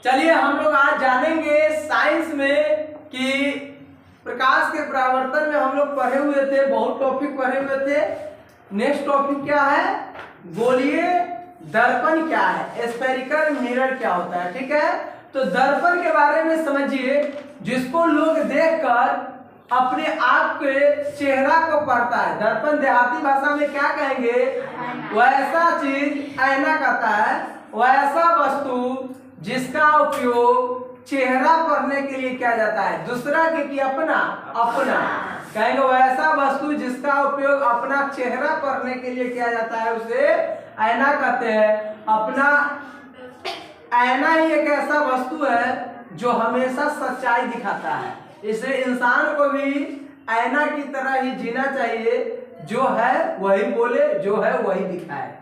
चलिए हम लोग आज जानेंगे साइंस में कि प्रकाश के परावर्तन में हम लोग पढ़े हुए थे, बहुत टॉपिक पढ़े हुए थे। नेक्स्ट टॉपिक क्या है? गोलीय दर्पण क्या है, स्फेरिकल मिरर क्या होता है। ठीक है, तो दर्पण के बारे में समझिए, जिसको लोग देखकर अपने आप के चेहरा को पढ़ता है। दर्पण देहाती भाषा में क्या कहेंगे? वैसा चीज आईना कहता है, वैसा वस्तु जिसका उपयोग चेहरा पढ़ने के लिए किया जाता है। दूसरा के अपना कहेंगे वैसा वस्तु जिसका उपयोग अपना चेहरा पढ़ने के लिए किया जाता है, उसे आईना कहते हैं। अपना आईना ही एक ऐसा वस्तु है जो हमेशा सच्चाई दिखाता है, इसलिए इंसान को भी आईना की तरह ही जीना चाहिए। जो है वही बोले, जो है वही दिखाए।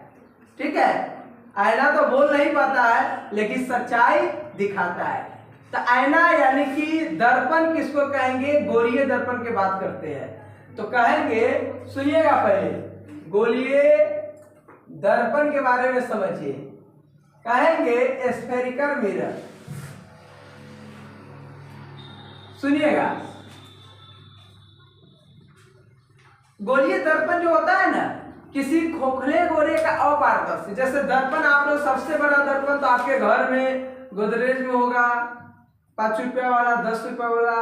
ठीक है, आईना तो बोल नहीं पाता है लेकिन सच्चाई दिखाता है। तो आईना यानी कि दर्पण किसको कहेंगे? गोलीय दर्पण की बात करते हैं तो कहेंगे, सुनिएगा पहले गोलीय दर्पण के बारे में समझिए। कहेंगे स्फेरिकल मिरर। सुनिएगा, गोलीय दर्पण जो होता है ना, किसी खोखले गोले का अपारदर्शी, जैसे दर्पण आप लोग सबसे बड़ा दर्पण तो आपके घर में गोदरेज में होगा, 5 रुपया वाला, 10 रुपया वाला,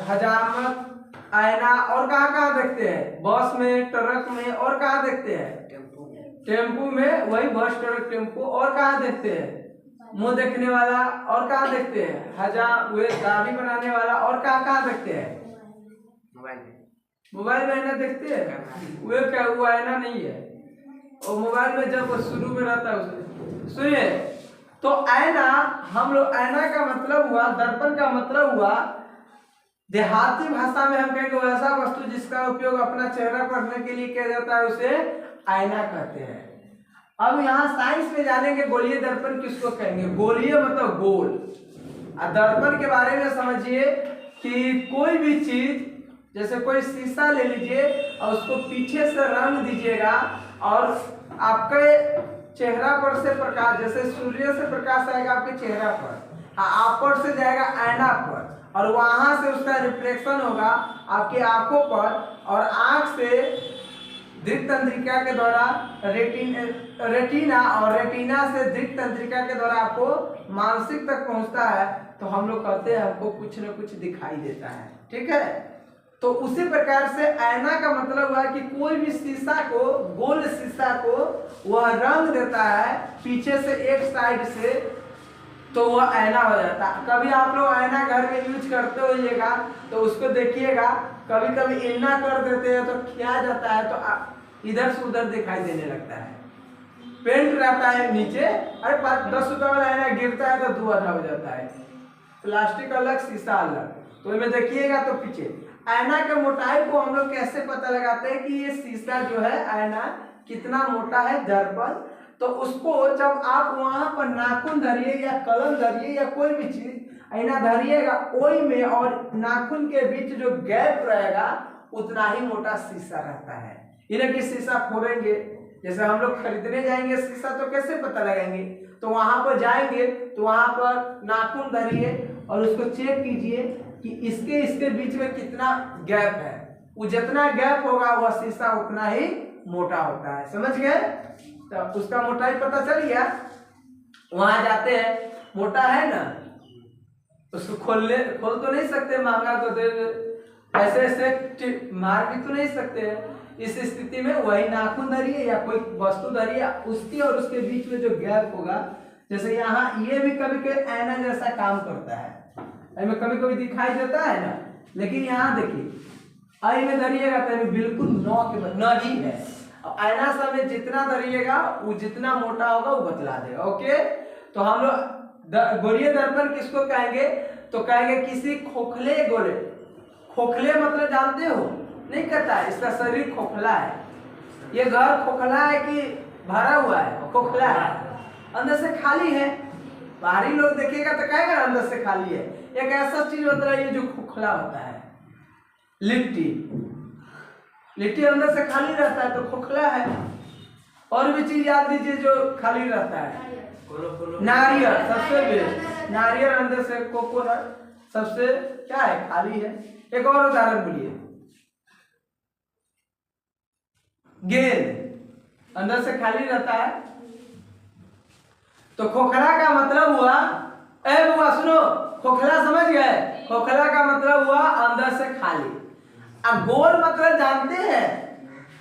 हजामत आईना। और कहाँ कहाँ देखते हैं? बस में, ट्रक में। और कहाँ देखते हैं? टेम्पू में, वही बस ट्रक टेम्पू। और कहाँ देखते हैं? मुंह देखने वाला। और कहाँ देखते हैं? वे दाढ़ी बनाने वाला। और कहाँ कहाँ देखते हैं? मोबाइल में आईना देखते हैं। वे क्या, वो आईना नहीं है, और मोबाइल में जब शुरू में रहता है उसमें। सुनिए, तो आईना, हम लोग आईना का मतलब हुआ, दर्पण का मतलब हुआ देहाती भाषा में हम कहेंगे वैसा वस्तु जिसका उपयोग अपना चेहरा पढ़ने के लिए किया जाता है, उसे आईना कहते हैं। अब यहाँ साइंस में जानेंगे गोलीय दर्पण किसको कहेंगे। गोलीय मतलब गोल। दर्पण के बारे में समझिए कि कोई भी चीज, जैसे कोई शीशा ले लीजिए और उसको पीछे से रंग दीजिएगा और आपके चेहरा पर से प्रकाश, जैसे सूर्य से प्रकाश आएगा आपके चेहरा पर, आप पर से जाएगा आईना पर, और वहां से उसका रिफ्लेक्शन होगा आपकी आंखों पर, और आंख से दृक तंत्रिका के द्वारा रेटिना, और रेटिना से दृक तंत्रिका के द्वारा आपको मानसिक तक पहुंचता है। तो हम लोग कहते हैं हमको कुछ न कुछ दिखाई देता है। ठीक है, तो उसी प्रकार से आईना का मतलब हुआ कि कोई भी शीशा को, गोल शीशा को वह रंग देता है पीछे से एक साइड से, तो वह आईना हो जाता है। कभी आप लोग आईना घर में यूज करते होइएगा तो उसको देखिएगा, कभी कभी इन्ना कर देते हैं तो क्या जाता है, तो इधर से उधर दिखाई देने लगता है। पेंट रहता है नीचे, अरे 10 रुपये वाला आईना गिरता है तो धुआं हो जाता है। प्लास्टिक अलग, शीशा अलग, तो इनमें देखिएगा तो पीछे। आईना के मोटाई को हम लोग कैसे पता लगाते हैं कि ये शीशा जो है, आईना कितना मोटा है, दर्पण? तो उसको जब आप वहां पर नाखून धरिए या कलम धरिए या कोई भी चीज आईना धरिएगा, ओई में और नाखून के बीच जो गैप रहेगा उतना ही मोटा शीशा रहता है। इन्हें कि शीशा फोड़ेंगे, जैसे हम लोग खरीदने जाएंगे शीशा तो कैसे पता लगाएंगे? तो वहां पर जाएंगे तो वहां पर नाखून धरिए और उसको चेक कीजिए कि इसके बीच में कितना गैप है। वो जितना गैप होगा वह शीशा उतना ही मोटा होता है। समझ गए? तो उसका मोटाई पता चल गया। वहां जाते हैं, मोटा है ना, उसको खोल तो नहीं सकते, महंगा तो दे, ऐसे ऐसे मार भी तो नहीं सकते। इस स्थिति में वही नाखून धरिए या कोई वस्तु धरिए, उसकी और उसके बीच में जो गैप होगा, जैसे यहाँ ये भी कभी कभी आईना जैसा काम करता है, में कभी कभी दिखाई देता है ना, लेकिन यहाँ देखिए आई में धरिएगा तो बिल्कुल न ही है। अब आईना सामने जितना धरिएगा वो जितना मोटा होगा वो बतला देगा। ओके, तो हम लोग गोलीय दर्पण किसको कहेंगे? तो कहेंगे किसी खोखले गोले। खोखले मतलब जानते हो? नहीं कहता है, इसका शरीर खोखला है। ये घर खोखला है कि भरा हुआ है? खोखला है, अंदर से खाली है। बाहरी लोग देखेगा तो कहेगा अंदर से खाली है। एक ऐसा चीज होता है ये जो खोखला होता है, लिट्टी अंदर से खाली रहता है तो खोखला है। और भी चीज याद दीजिए जो खाली रहता है, नारियल सबसे बेस्ट, नारियल अंदर से कोकोनट सबसे क्या है, खाली है। एक और उदाहरण बोलिए, गेंद अंदर से खाली रहता है। तो खोखला का मतलब हुआ, ए बुआ सुनो, खोखला समझ गए, खोखला का मतलब हुआ अंदर से खाली। अब गोल मतलब जानते हैं,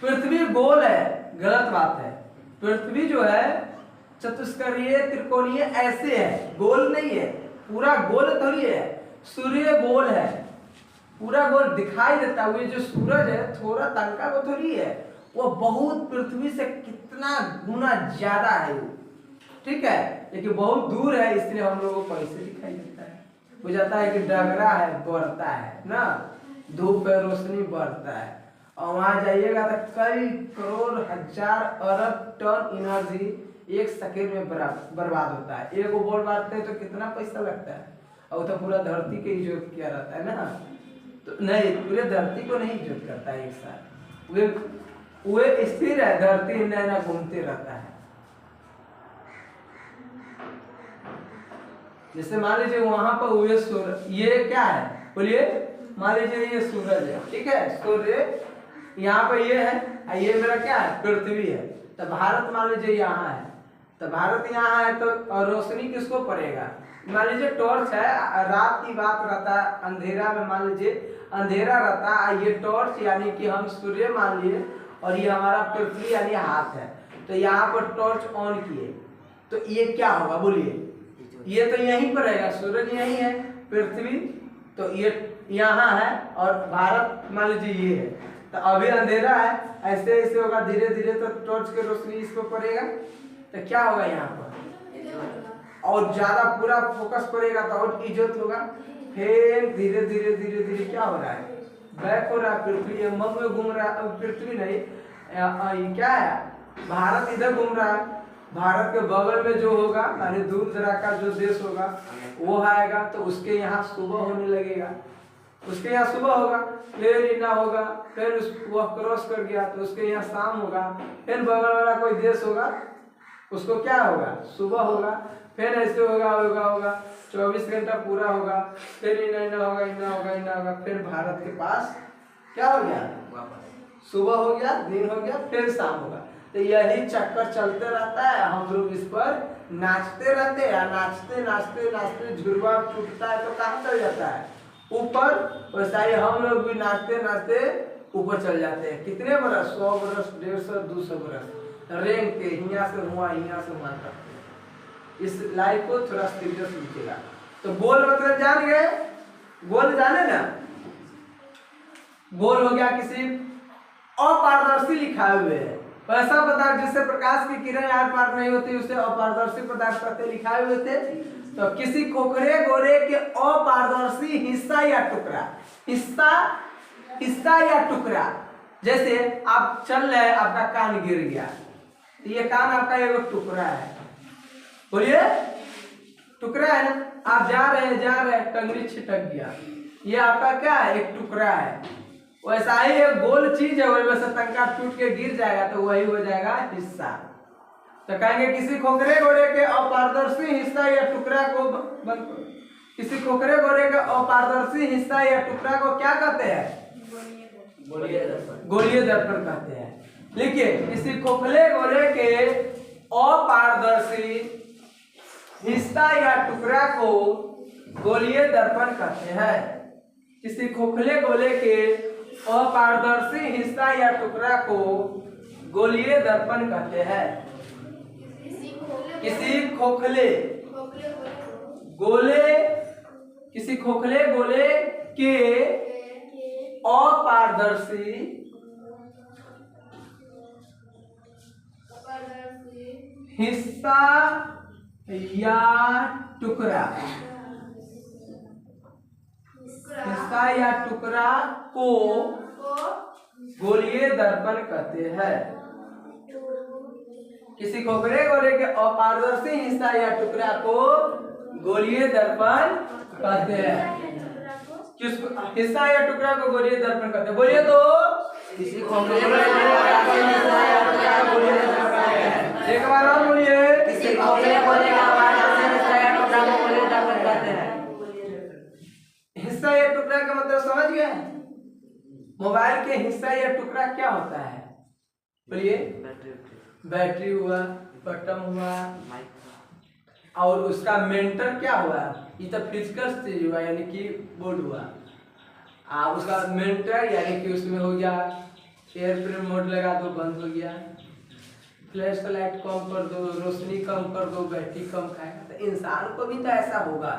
पृथ्वी गोल है, गलत बात है। पृथ्वी जो है चतुष्करीय त्रिकोणीय ऐसे है, गोल नहीं है, पूरा गोल थोड़ी है। सूर्य गोल है, पूरा गोल दिखाई देता है। जो सूरज है थोड़ा तनका को थोड़ी है, वो बहुत पृथ्वी से कितना गुना ज्यादा है वो, ठीक है, लेकिन बहुत दूर है, इसलिए हम लोगों को ऐसे दिखाई देता है। हो जाता है कि डगरा है, बढ़ता है ना, धूप पे रोशनी बढ़ता है, और वहां जाइएगा तो कई करोड़ हजार अरब टन एनर्जी एक सेकेंड में बर्बाद होता है। एक बॉल मारते हैं तो कितना पैसा लगता है, और तो पूरा धरती के इज्जत किया रहता है ना, तो नहीं, पूरे धरती को नहीं इज्जत करता है एक साथ, वे स्थिर है, धरती नैना घूमते रहता है। जैसे मान लीजिए वहां पर हुए सूरज, ये क्या है बोलिए, मान लीजिए ये सूरज है, ठीक है, सूर्य यहाँ पर ये है, ये मेरा क्या है, पृथ्वी है। तो भारत मान लीजिए यहाँ है, तो भारत यहाँ है, तो और रोशनी किसको पड़ेगा, मान लीजिए टॉर्च है, रात की बात रहता है, अंधेरा में मान लीजिए अंधेरा रहता है, ये टॉर्च यानी कि हम सूर्य मान लिए, और ये हमारा पृथ्वी यानी हाथ है, तो यहाँ पर टॉर्च ऑन किए, तो ये क्या होगा बोलिए, ये तो यहीं पर रहेगा, सूरज यहीं है, पृथ्वी तो ये यहाँ है, और भारत मान लीजिए ये है, तो अभी अंधेरा है, ऐसे ऐसे होगा धीरे धीरे, तो टॉर्च की रोशनी इस पर पड़ेगा, तो क्या होगा यहाँ पर, और ज्यादा पूरा फोकस पड़ेगा तो और इज्जत होगा। फिर धीरे धीरे धीरे धीरे क्या हो रहा है, बैक हो रहा है, पृथ्वी मग में घूम रहा है, पृथ्वी नहीं, ये क्या है, भारत इधर घूम रहा है, भारत के बगल में जो होगा यानी दूर दराज का जो देश होगा वो आएगा, तो उसके यहाँ सुबह होने लगेगा, उसके यहाँ सुबह होगा, फिर इना होगा, फिर वह क्रॉस कर गया तो उसके यहाँ शाम होगा, फिर बगल वाला कोई देश होगा उसको क्या होगा, सुबह होगा, फिर ऐसे होगा होगा होगा 24 घंटा पूरा होगा, फिर इना होगा, इना होगा, इना होगा, फिर भारत के पास क्या हो गया, सुबह हो गया, दिन हो गया, फिर शाम होगा। तो यही चक्कर चलते रहता है, हम लोग इस पर नाचते रहते हैं, नाचते नाचते नाचते झुरवा टूटता है तो कहाँ चल जाता है, ऊपर। वैसा ही हम लोग भी नाचते नाचते ऊपर चल जाते हैं, कितने बरस, 100 बरस, 150, 200 बरस रेंग के, यहाँ से हुआ, यहाँ से वहां तक। इस लाइफ को थोड़ा सीरियस लीजिएगा। तो गोल मतलब जान गए, गोल जाने ना, गोल हो गया किसी अपारदर्शी लिखा हुए है, ऐसा पदार्थ जिससे प्रकाश की किरण आर पार नहीं होती उसे अपारदर्शी पदार्थ कहते, लिखाए हुए थे। तो किसी खोखले गोले के अपारदर्शी हिस्सा या टुकड़ा, हिस्सा या टुकड़ा, जैसे आप चल रहे, आपका कान गिर गया, तो ये कान आपका एक टुकड़ा है, बोलिए टुकड़ा है ना, आप जा रहे टंगरी छिटक गया, ये आपका क्या है, एक टुकड़ा है। वैसा ही एक गोल चीज है, वही वैसे तंका टूट के गिर जाएगा तो वही हो जाएगा हिस्सा। तो कहेंगे किसी खोखले घोड़े के अपारदर्शी हिस्सा या टुकड़ा को, किसी खोखले घोड़े के अपारदर्शी हिस्सा या टुकड़ा को क्या कहते हैं, गोलीय दर्पण कहते हैं। लिखिए, किसी खोखले घोड़े के अपारदर्शी हिस्सा या टुकड़ा को गोलीय दर्पण कहते हैं। किसी खोखले गोले के अपारदर्शी हिस्सा या टुकड़ा को गोलीय दर्पण कहते हैं। किसी खोखले गोले के अपारदर्शी हिस्सा या टुकड़ा को गोलीय दर्पण कहते हैं। किसी खोखले गोले के अपारदर्शी हिस्सा या टुकड़ा को गोलीय दर्पण कहते हैं। किस हिस्सा या टुकड़ा को गोलीय दर्पण कहते हैं, बोलिए तो, किसी खोखले एक बार और बोलिए, किसी खोखले गोले मतलब समझ गए? मोबाइल के हिस्सा या टुकड़ा क्या होता है? बोलिए। बैटरी हुआ, बटन हुआ, और उसका मेंटर क्या हुआ? ये तो फिजिकल चीज हुआ, यानी कि बोर्ड हुआ। उसका मेंटर यानी कि उसमें हो गया एयरप्लेन मोड लगा दो, बंद हो गया। फ्लैश लाइट कम कर दो, रोशनी कम कर दो, बैटरी कम खाएगा। तो इंसान को भी तो ऐसा होगा।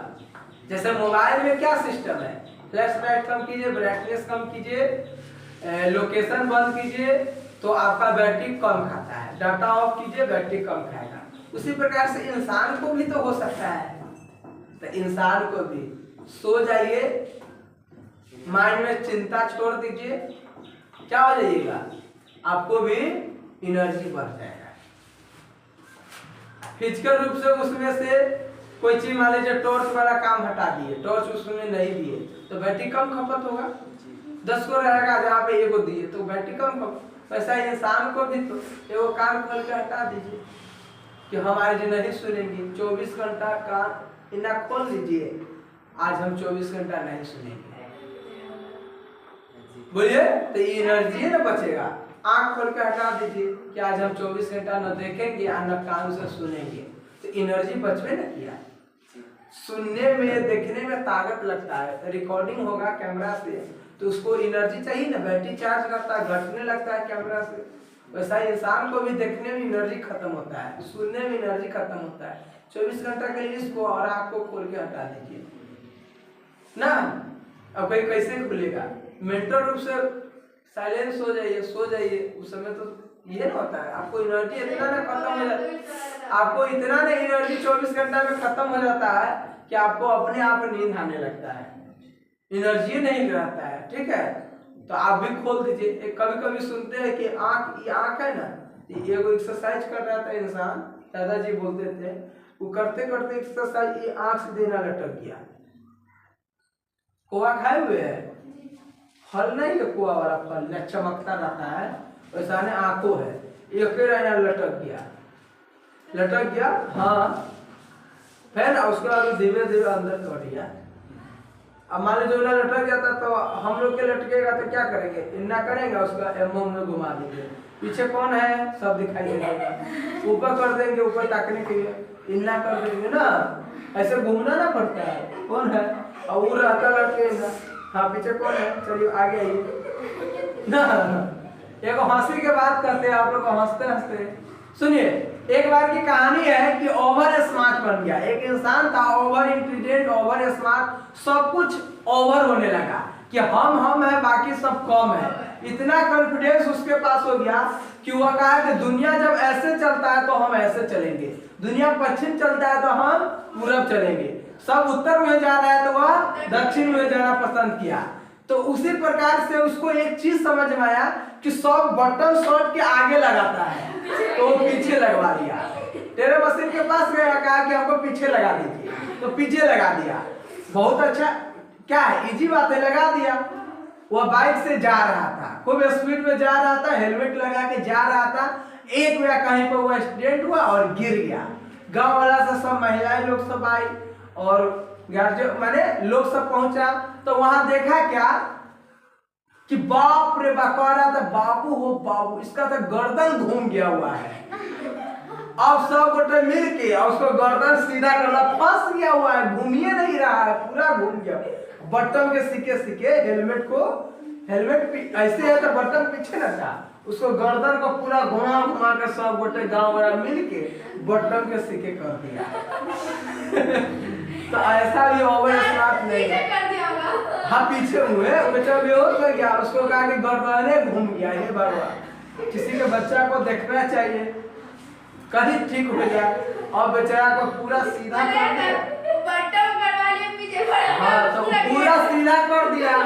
जैसे मोबाइल में क्या सिस्टम है, फ्लैश लाइट कम कीजिए, ब्राइटनेस कम कीजिए, लोकेशन बंद कीजिए तो आपका बैटरी कम खाता है, डाटा ऑफ कीजिए बैटरी कम खाएगा। उसी प्रकार से इंसान को भी तो हो सकता है। तो इंसान को भी सो जाइए, माइंड में चिंता छोड़ दीजिए, क्या हो जाइएगा? आपको भी एनर्जी बढ़ जाएगा। फिजिकल रूप से उसमें से कोई चीज मान लीजिए टॉर्च वाला काम हटा दिए, टॉर्च उसमें नहीं दिए तो बैटरी कम खपत होगा। 10 को रहेगा जहाँ पे एगो दिए तो बैटरी कम खपत। वैसा इंसान को भी तो एगो कान खोल के हटा दीजिए कि हमारे जो नहीं सुनेंगे। 24 घंटा कान इना खोल लीजिए, आज हम 24 घंटा नहीं सुनेंगे, बोलिए। तो ये एनर्जी ना बचेगा। आंख खोल के हटा दीजिए कि आज हम 24 घंटा न देखेंगे और न कान से सुनेंगे, तो एनर्जी बचवे न किया। सुनने में देखने में ताकत लगता है, रिकॉर्डिंग होगा कैमरा से तो उसको एनर्जी चाहिए ना, बैटरी चार्ज करता है, घटने लगता है कैमरा से। वैसा इंसान को भी देखने में एनर्जी खत्म होता है, सुनने में एनर्जी खत्म होता है। 24 घंटा के लिए इसको और आंख को खोल के हटा दीजिए ना। अब कोई कैसे खुलेगा? मेंटल रूप से साइलेंस हो जाइए, सो जाइए। उस समय तो ये ना होता है, आपको एनर्जी इतना ना खत्म हो जाता है, आपको इतना ना एनर्जी 24 घंटा में खत्म हो जाता है कि आपको अपने आप नींद आने लगता है, एनर्जी नहीं रहता है। ठीक है, तो आप भी खोल दीजिए। कभी कभी सुनते हैं कि आँख है ना, ये वो एक्सरसाइज कर रहा था इंसान, दादाजी बोलते थे, वो करते करते एक्सरसाइज ये आँख से देना लटक गया। कोआ खाए हुए है, फल नहीं है कोआ वाला फल, चमकता रहता है, वैसा ने आंखों है, एक रहना लटक गया। हाँ, फिर उसके बाद धीरे धीरे अंदर कर दिया। अब मान लीजिए ना लटक जाता तो हम लोग के लटकेगा तो क्या करेंगे? इन्ना करेंगे, उसका एमओम में घुमा देंगे, पीछे कौन है सब दिखाई देगा, ऊपर कर देंगे, ऊपर ताकने के लिए इन्ना कर देंगे ना, ऐसे घूमना ना पड़ता है, कौन है और वो रहता लटके ना, हाँ पीछे कौन है, चलिए आगे आइए ना। एक हंसी के बात करते हैं, आप लोग हंसते हंसते सुनिए। एक बार की कहानी है कि ओवर स्मार्ट बन गया। एक इंसान था ओवर इंटेलिजेंट, ओवर स्मार्ट, सब कुछ ओवर होने लगा कि हम है, बाकी सब कम है। इतना कॉन्फिडेंस उसके पास हो गया कि वह कहा कि दुनिया जब ऐसे चलता है तो हम ऐसे चलेंगे, दुनिया पश्चिम चलता है तो हम पूरब चलेंगे, सब उत्तर में जा रहा है तो वह दक्षिण में जाना पसंद किया। तो उसी प्रकार से उसको एक चीज समझ में आया कि सब बटन शॉट के आगे लगाता है तो पीछे लगवा दिया। टेलर मशीन के पास गया, कहा कि हमको पीछे लगा दीजिए, तो पीछे लगा दिया। बहुत अच्छा, क्या है, इजी बात है, लगा दिया। वह बाइक से जा रहा था, खूब स्पीड में जा रहा था, हेलमेट लगा के जा रहा था, एक बार कहीं पर वो एक्सीडेंट हुआ और गिर गया। गांव वाला सब महिलाएं लोग सब आई और माने लोग सब पहुंचा तो वहां देखा क्या कि बाप रे बाप, कह रहा था बाबू हो बाबू, इसका तो गर्दन घूम गया हुआ है। अब सब गोटे मिल के उसको गर्दन सीधा करना, फंस गया हुआ है, घूमिए नहीं रहा है, पूरा घूम गया। बटन के सिके हेलमेट ऐसे है तो बटन पीछे न था, उसको गर्दन को पूरा घुमा घुमा के सब गोटे गांव वाला मिल के बटन के सिके कर दिया। तो ऐसा भी ओवर स्मार्ट नहीं है। हाँ पीछे हुए, बेचा बेहोश हो गया, उसको कहा कि गर्दने घूम गया। ये बाबा किसी के बच्चा को देखना चाहिए कहीं ठीक हो जाए, और बेचारा को पूरा सीधा कर दिया। हाँ तो पूरा सीधा कर दिया,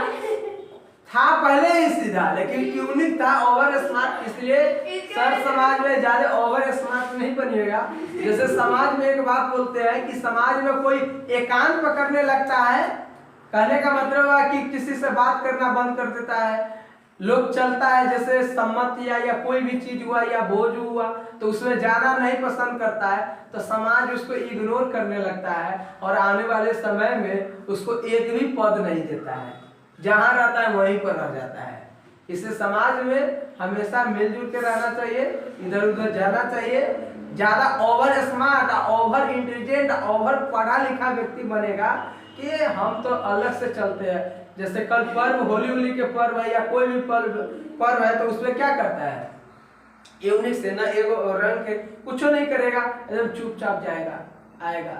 था पहले ही सीधा, लेकिन यूनिक था ओवर स्मार्ट। इसलिए सर समाज में ज्यादा ओवर स्मार्ट नहीं बनिएगा। जैसे समाज में एक बात बोलते हैं कि समाज में कोई एकांत पकड़ने लगता है, कहने का मतलब है कि किसी से बात करना बंद कर देता है, लोग चलता है जैसे सम्मत या कोई भी चीज हुआ या भोज हुआ तो उसमें जाना नहीं पसंद करता है, तो समाज उसको इग्नोर करने लगता है और आने वाले समय में उसको एक भी पद नहीं देता है। जहाँ रहता है वहीं पर रह जाता है। इससे समाज में हमेशा मिलजुल के रहना चाहिए, इधर उधर जाना चाहिए। ज्यादा over smart, over intelligent, over पढ़ा लिखा व्यक्ति बनेगा कि हम तो अलग से चलते हैं। जैसे कल पर्व, होली के पर्व है या कोई भी पर्व है, तो उसमें क्या करता है, यूनिक से ना एगो रंग के कुछ नहीं करेगा, एकदम चुपचाप जाएगा आएगा।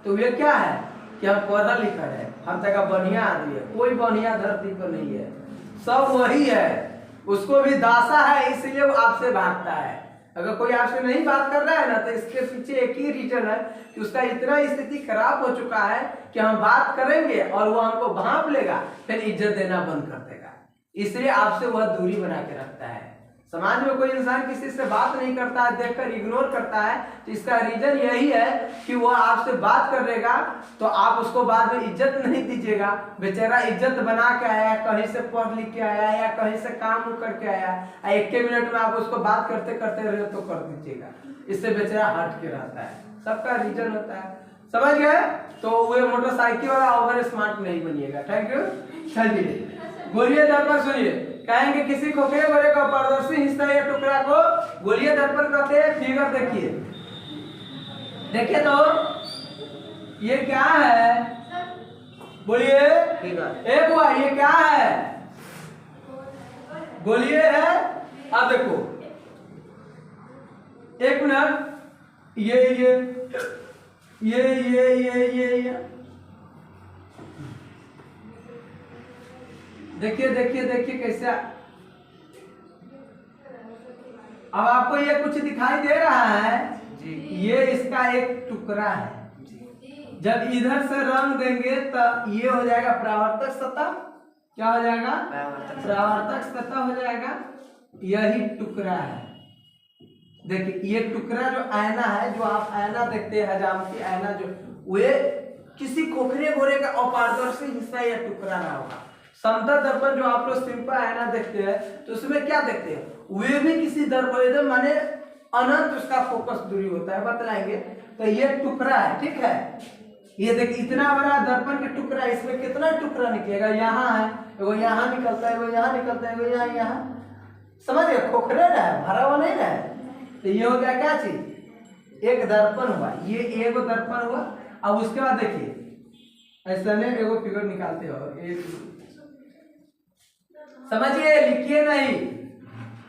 तो ये क्या है कि हम पढ़ा लिखा है, हम तक बढ़िया आदमी है। कोई बढ़िया धरती पर नहीं है, सब वही है। उसको भी दासा है, इसलिए वो आपसे भागता है। अगर कोई आपसे नहीं बात कर रहा है ना, तो इसके पीछे एक ही रीजन है कि उसका इतना स्थिति खराब हो चुका है कि हम बात करेंगे और वो हमको भांप लेगा, फिर इज्जत देना बंद कर देगा। इसलिए आपसे वह दूरी बना के रखता है। समाज में कोई इंसान किसी से बात नहीं करता है, देखकर इग्नोर करता है, तो इसका रीजन यही है कि वह आपसे बात करेगा तो आप उसको बाद में इज्जत नहीं दीजिएगा। बेचारा इज्जत बना के आया, कहीं से पढ़ लिख के आया या कहीं से काम करके आया, एक के मिनट में आप उसको बात करते करते रहे तो कर दीजिएगा। इससे बेचारा हट के रहता है। सबका रीजन होता है, समझ गए? तो वो मोटरसाइकिल वाला ओवर स्मार्ट नहीं बनिएगा। Thank you. चलिए बोलिए दर्पण सुनिए। कहेंगे किसी खोखले गोरे का पारदर्शी हिस्सा या टुकड़ा को गोलीय दर्पण कहते हैं। फिगर देखिए, देखिए तो ये क्या है, बोलिए। एक हुआ, ये क्या है, बोलिए है। अब देखो एक मिनट, ये देखिए देखिए देखिए कैसे। अब आपको ये कुछ दिखाई दे रहा है जी, ये इसका एक टुकड़ा है। जब इधर से रंग देंगे तो ये हो जाएगा परावर्तक सतह। क्या हो जाएगा? परावर्तक सतह हो जाएगा। यही टुकड़ा है। देखिए ये टुकड़ा जो आईना है, जो आप आईना देखते हैं, हजामती आईना, जो वे किसी खोखले गोरे का अपारदर्शी हिस्सा या टुकड़ा ना होगा। समतल दर्पण जो आप लोग सिंपल आईना देखते हैं, तो उसमें क्या देखते हैं, वे भी किसी दर्पण माने अनंत उसका फोकस दूरी होता है, बतलाएंगे। तो ये टुकड़ा है, ठीक है। ये देखिए इतना बड़ा दर्पण का टुकड़ा, इसमें कितना टुकड़ा निकलेगा, यहाँ है, वो यहाँ निकलता है, वो यहाँ निकलता है, वो यहाँ। समझ गए? खोखले ना है, भरा हुआ नहीं है। तो ये हो गया क्या चीज, एक दर्पण हुआ, ये एक दर्पण हुआ। अब उसके बाद देखिए ऐसा ने एगो फिगर निकालते हो, एक समझिए, लिखिए नहीं,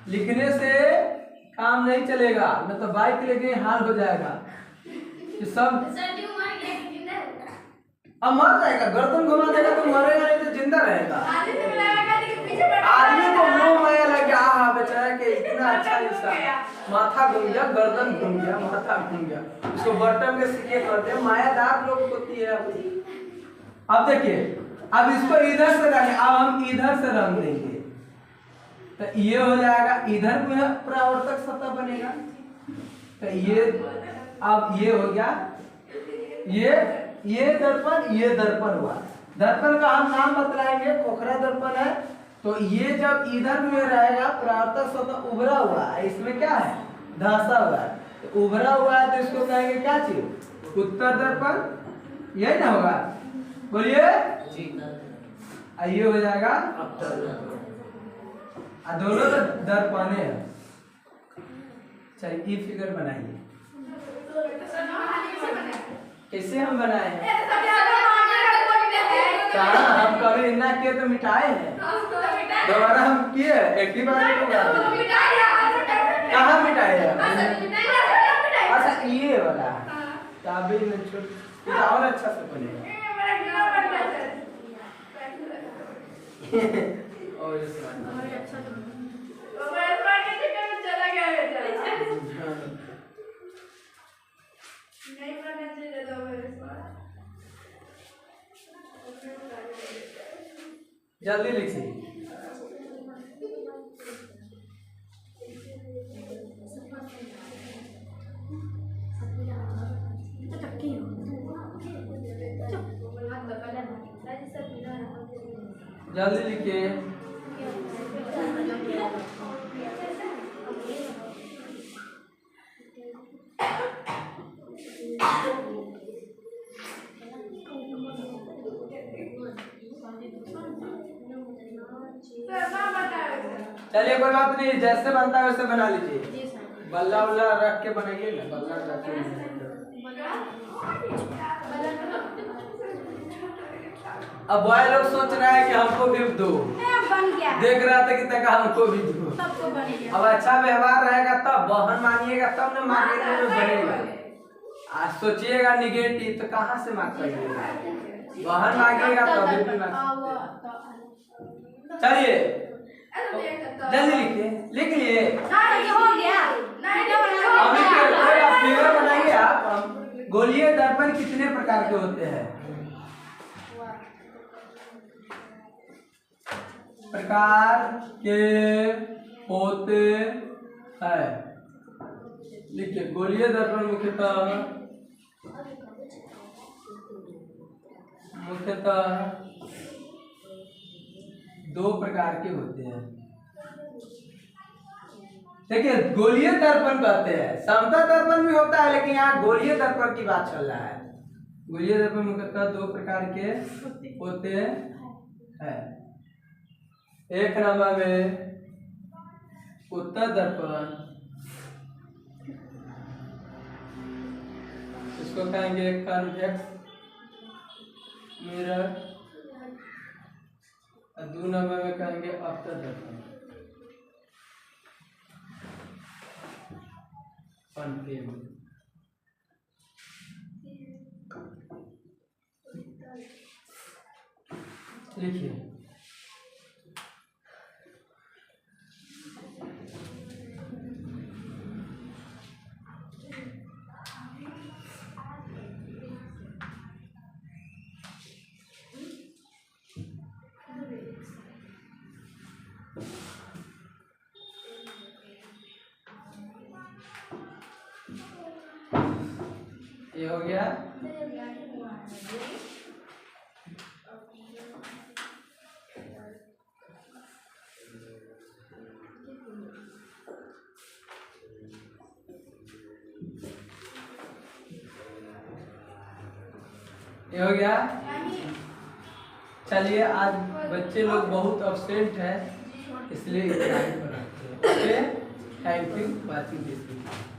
लिखने से काम नहीं चलेगा, नहीं तो बाइक लेके हाल हो जाएगा कि सब अब मर जाएगा। गर्दन घुमा देगा तो मरेगा, नहीं तो जिंदा रहेगा। आदमी को मोह माया लग गया, हाँ बेचारा के इतना अच्छा इंसान, माथा घूम गया, गर्दन घूम गया, माथा घूम गया, उसको बटन के सिक्के करते हैं, मायादार लोग होती है। अब देखिए, अब इसको इधर से रंग, अब हम इधर से रंग देंगे तो ये हो जाएगा, इधर में परावर्तक सतह बनेगा। तो ये अब ये हो गया, ये दर्पण, ये दर्पण हुआ। दर्पण का हम नाम बतलाएंगे, खोखला दर्पण है। तो ये जब इधर में रहेगा, परावर्तक सतह उभरा हुआ है, इसमें क्या है, धंसा हुआ है। तो उभरा हुआ है तो इसको कहेंगे क्या चीज, उत्तर दर्पण। यही ना होगा, बोलिए जी। ये हो जाएगा दोनों तो दर्पणे हैं। चलिए फिगर बनाइए, कैसे हम बनाए हैं, हम कभी इतना किए तो मिटाए हैं, दोबारा हम किए एक ही बार होगा। कहाँ मिटाए हैं? अच्छा ये वाला काबी में छोड़, और अच्छा से बनेगा। और जल्दी लिखिए। जल्दी लिखिए। चलिए कोई बात नहीं, जैसे बनता है वैसे बना लीजिए। जी सर। बल्ला उल्ला रख के बनाइए ना, बल्ला रख के। अब बॉय लोग सोच रहा है कि हमको भी दो, बन गया। देख रहा था कि तक हमको भी दो। सबको बन गया। अब अच्छा व्यवहार रहेगा तब बहन मानिएगा तब ना मांगेंगे में बनेगा। आज सोचिएगा निगेटिव तो कहाँ से मांग पाइएगा, बहन मांगेगा तभी भी मांग। चलिए जल्दी लिखिए, लिख लिए हो गया। अभी कोई आप फिगर बनाइए। आप गोलीय दर्पण कितने प्रकार के होते हैं? प्रकार के होते हैं, लिखिए। गोलीय दर्पण मुख्यतः दो प्रकार के होते हैं। देखिए गोलीय दर्पण कहते हैं, समतल दर्पण भी होता है लेकिन यहाँ गोलीय दर्पण की बात चल रहा है। गोलीय दर्पण मुख्यतः दो प्रकार के होते हैं। एक नंबर में उत्तर दर्पण, इसको कहेंगे कन्वेक्स मिरर, और दो नंबर में कहेंगे अवतल दर्पण, कॉन्केव। लिखिए ये हो गया। ये हो गया। चलिए आज बच्चे लोग बहुत अपसेंट है इसलिए इतना ही पढ़ाते हैं। Okay, thank you watching this video.